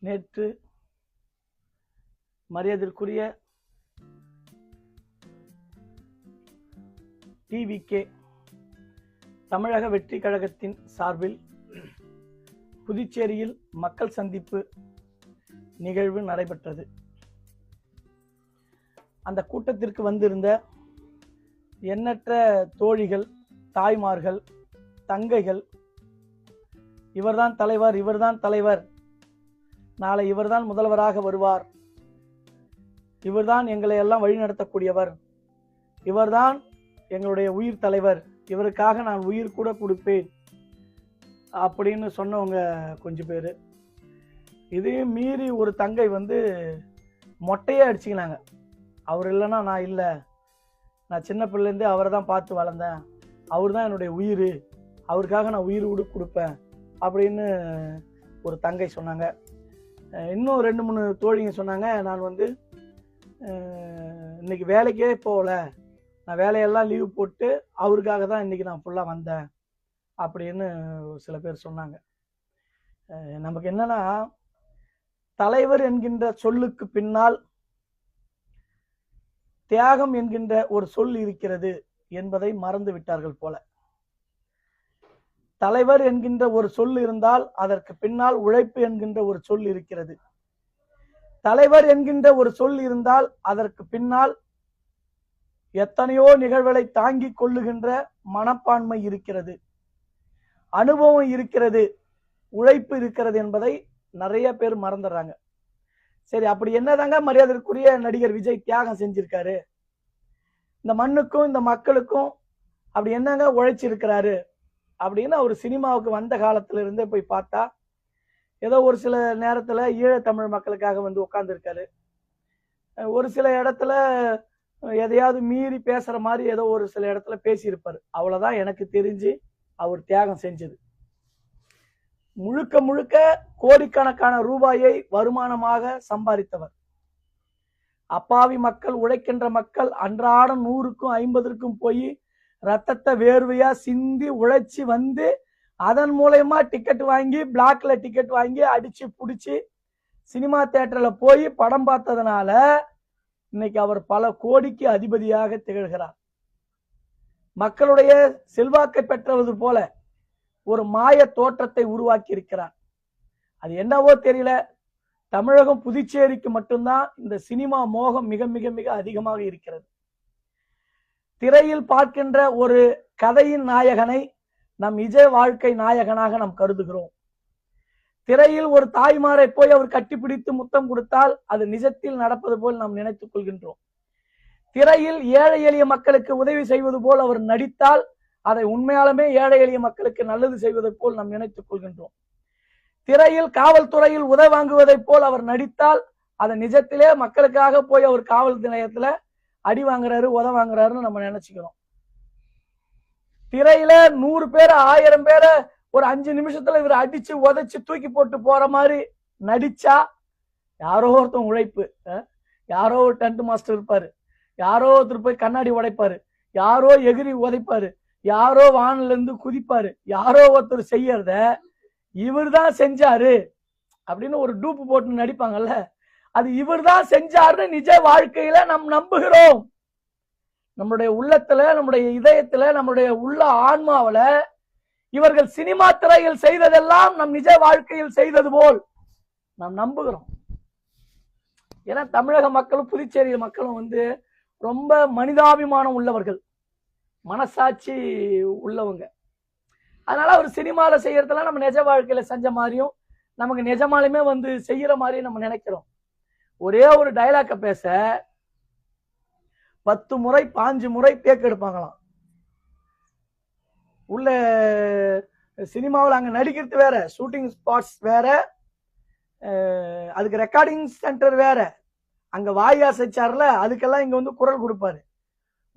நேற்று மரியாதைக்குரிய டிவிகே தமிழக வெற்றி கழகத்தின் சார்பில் புதுச்சேரியில் மக்கள் சந்திப்பு நிகழ்வு நடைபெற்றது. அந்த கூட்டத்திற்கு வந்திருந்த எண்ணற்ற தோழிகள், தாய்மார்கள், தங்கைகள், இவர்தான் தலைவர், இவர்தான் தலைவர், நாளை இவர்தான் முதல்வராக வருவார், இவர்தான் எங்களை எல்லாம் வழிநடத்தக்கூடியவர், இவர்தான் எங்களுடைய உயிர் தலைவர், இவருக்காக நான் உயிர் கூட கொடுப்பேன் அப்படின்னு சொன்னவங்க கொஞ்சம் பேர். இதையும் மீறி ஒரு தங்கை மொட்டையே அடிச்சுக்கினாங்க. அவர் இல்லைன்னா நான் இல்லை, நான் சின்ன பிள்ளைலேருந்தே அவரை தான் பார்த்து வளர்ந்தேன், அவர் தான் என்னுடைய உயிர், அவருக்காக நான் உயிர் கொடுப்பேன் அப்படின்னு ஒரு தங்கை சொன்னாங்க. இன்னும் 2-3 தோழிங்க சொன்னாங்க, நான் இன்னைக்கு வேலைக்கே போகல, நான் வேலையெல்லாம் லீவ் போட்டு அவருக்காக தான் இன்னைக்கு நான் ஃபுல்லாக வந்தேன் அப்படின்னு சில பேர் சொன்னாங்க. நமக்கு என்னன்னா, தலைவர் என்கின்ற சொல்லுக்கு பின்னால் தியாகம் என்கின்ற ஒரு சொல் இருக்கிறது என்பதை மறந்து விட்டார்கள் போல. தலைவர் என்கின்ற ஒரு சொல் இருந்தால் அதற்கு பின்னால் உழைப்பு என்கின்ற ஒரு சொல் இருக்கிறது. தலைவர் என்கின்ற ஒரு சொல் இருந்தால் அதற்கு பின்னால் எத்தனையோ நிகழ்வுகளை தாங்கிக் கொள்ளுகின்ற மனப்பான்மை இருக்கிறது, அனுபவம் இருக்கிறது, உழைப்பு இருக்கிறது என்பதை நிறைய பேர் மறந்துடுறாங்க. சரி, அப்படி என்னதாங்க மரியாதைக்குரிய நடிகர் விஜய் தியாகம் செஞ்சிருக்காரு, இந்த மண்ணுக்கும் இந்த மக்களுக்கும் அப்படி என்னங்க உழைச்சிருக்கிறாரு அப்படின்னு அவர் சினிமாவுக்கு வந்த காலத்துல இருந்தே போய் பார்த்தா, ஏதோ ஒரு சில நேரத்துல ஈழத்தமிழ் மக்களுக்காக உட்கார்ந்து இருக்காரு, ஒரு சில இடத்துல எதையாவது மீறி பேசுற மாதிரி ஏதோ ஒரு சில இடத்துல பேசியிருப்பாரு. அவ்வளவுதான் எனக்கு தெரிஞ்சு அவர் தியாகம் செஞ்சது. முழுக்க முழுக்க கோடிக்கணக்கான ரூபாயை வருமானமாக சம்பாதித்தவர். அப்பாவி மக்கள், உழைக்கின்ற மக்கள் அன்றாடம் 100க்கும் 50க்கும் போய் ரத்தத்தை வேர்வையா சிந்தி உழைச்சி அதன் மூலயமா டிக்கெட் வாங்கி, பிளாக்ல டிக்கெட் வாங்கி அடிச்சு புடிச்சு சினிமா தியேட்டர்ல போய் படம் பார்த்ததுனால இன்னைக்கு அவர் பல கோடிக்கு அதிபதியாக திகழ்கிறார். மக்களுடைய செல்வாக்கை பெற்றவது போல ஒரு மாய தோற்றத்தை உருவாக்கி இருக்கிறார். அது என்னவோ தெரியல, தமிழகம் புதுச்சேரிக்கு மட்டும்தான் இந்த சினிமா மோகம் மிக மிக மிக அதிகமாக இருக்கிறது. திரையில் பார்க்கின்ற ஒரு கதையின் நாயகனை நம் நிஜ வாழ்க்கை நாயகனாக நாம் கருதுகிறோம். திரையில் ஒரு தாய்மாரை போய் அவர் கட்டிப்பிடித்து முத்தம் கொடுத்தால் அது நிஜத்தில் நடப்பது போல் நாம் நினைத்துக் கொள்கின்றோம். திரையில் ஏழை எளிய மக்களுக்கு உதவி செய்வது போல் அவர் நடித்தால் அதை உண்மையாலுமே ஏழை எளிய மக்களுக்கு நல்லது செய்வதை போல் நாம் நினைத்துக் கொள்கின்றோம். திரையில் காவல்துறையில் உதவி வாங்குவதை போல் அவர் நடித்தால் அதை நிஜத்திலே மக்களுக்காக போய் அவர் காவல் நிலையத்துல அடி வாங்குறாரு, உதவி வாங்குறாருன்னு நம்ம நினைச்சுக்கிறோம். திரையில 100 பேரை 1000 பேரை ஒரு 5 நிமிஷத்துல இவர் அடிச்சு உதைச்சு தூக்கி போட்டு போற மாதிரி நடிச்சா யாரோ ஒருத்தன் உழைப்பு, யாரோ ஒரு டென்ட் மாஸ்டர் இருப்பாரு, யாரோ ஒருத்தர் போய் கண்ணாடி உடைப்பாரு, யாரோ எகிரி உதைப்பாரு, யாரோ வானில இருந்து குதிப்பாரு, யாரோ ஒருத்தர் செய்யறத இவர் தான் செஞ்சாரு அப்படின்னு ஒரு டூப்பு போட்டு நடிப்பாங்கல்ல, அது இவர் தான் செஞ்சாருன்னு நிஜ வாழ்க்கையில நாம் நம்புகிறோம். நம்முடைய உள்ளத்துல, நம்முடைய இதயத்துல, நம்முடைய உள்ள ஆன்மாவில இவர்கள் சினிமா திரையில் செய்ததெல்லாம் நம் நிஜ வாழ்க்கையில் செய்தது போல் நாம் நம்புகிறோம். ஏன்னா தமிழக மக்களும் புதுச்சேரி மக்களும் ரொம்ப மனிதாபிமானம் உள்ளவர்கள், மனசாட்சி உள்ளவங்க. அதனால அவர் சினிமால செய்யறதெல்லாம் நம்ம நிஜ வாழ்க்கையில செஞ்ச மாதிரியும் நமக்கு நிஜமாலுமே செய்யற மாதிரியும் நம்ம நினைக்கிறோம். ஒரே ஒரு டைலாக்க பேச 10 முறை 5 முறை டேக் எடுப்பாங்களாம். உள்ள சினிமாவில் அங்க நடிக்கிறது வேற, ஷூட்டிங் ஸ்பாட்ஸ் வேற, அதுக்கு ரெக்கார்டிங் சென்டர் வேற, அங்க வாய் அசைச்சார்ல அதுக்கெல்லாம் இங்க குரல் கொடுப்பாரு.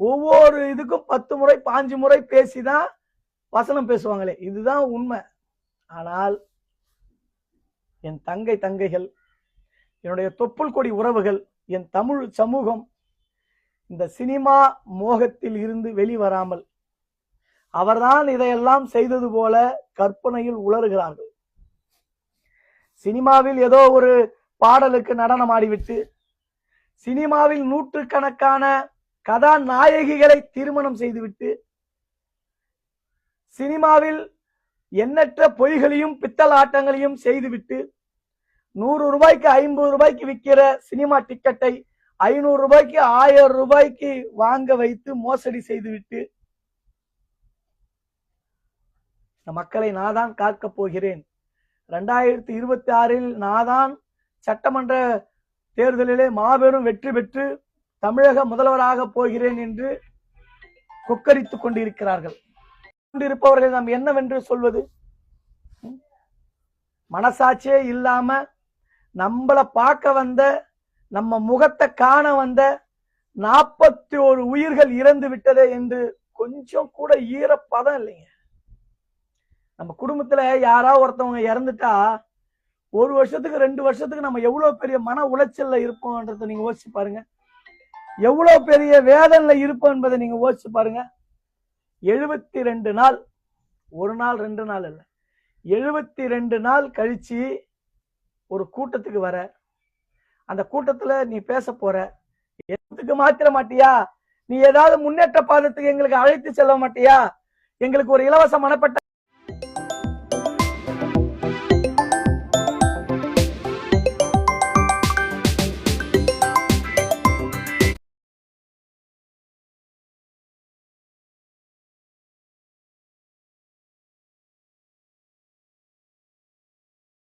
ஒவ்வொரு இதுக்கும் 10 முறை 5 முறை பேசிதான் வசனம் பேசுவாங்களே, இதுதான் உண்மை. ஆனால் என் தங்கைகள், என்னுடைய தொப்புள் கொடி உறவுகள், என் தமிழ் சமூகம் இந்த சினிமா மோகத்தில் இருந்து வெளிவராமல் அவர்தான் இதையெல்லாம் செய்தது போல கற்பனையில் உளறுகிறார்கள். சினிமாவில் ஏதோ ஒரு பாடலுக்கு நடனம் ஆடிவிட்டு, சினிமாவில் நூற்றுக்கணக்கான கதாநாயகிகளை திருமணம் செய்துவிட்டு, சினிமாவில் எண்ணற்ற பொய்களையும் பித்தல் ஆட்டங்களையும் செய்துவிட்டு, 100 ரூபாய்க்கு 50 ரூபாய்க்கு விற்கிற சினிமா டிக்கெட்டை 500 ரூபாய்க்கு 1000 ரூபாய்க்கு வாங்க வைத்து மோசடி செய்துவிட்டு, இந்த மக்களை நான் தான் காக்க போகிறேன், 2026 நான் தான் சட்டமன்ற தேர்தலிலே மாபெரும் வெற்றி பெற்று தமிழக முதல்வராக போகிறேன் என்று கொக்கரித்துக் கொண்டிருக்கிறார்கள். கொண்டிருப்பவர்கள் நாம் என்னவென்று சொல்வது? மனசாட்சியே இல்லாம நம்மள பார்க்க வந்த, நம்ம முகத்தை காண வந்த 41 உயிர்கள் இறந்து விட்டதே என்று கொஞ்சம் கூட ஈரப்பதம் இல்லைங்க. நம்ம குடும்பத்துல யாராவது ஒருத்தவங்க இறந்துட்டா 1 வருஷத்துக்கு 2 வருஷத்துக்கு நம்ம எவ்வளவு பெரிய மன உளைச்சல்ல இருப்போம்ன்றதை நீங்க யோசிச்சு பாருங்க. எவ்வளவு பெரிய வேதனையில இருப்போம் என்பதை நீங்க யோசிச்சு பாருங்க. 72 நாள், 1 நாள் 2 நாள் இல்ல, 72 நாள் கழிச்சு ஒரு கூட்டத்துக்கு வர, அந்த கூட்டத்துல நீ பேச போற, எதுக்கு மாத்திர மாட்டியா? நீ ஏதாவது முன்னேற்ற பாதத்துக்கு எங்களுக்கு அழைத்து செல்ல மாட்டியா? எங்களுக்கு ஒரு இலவச மனப்பட்ட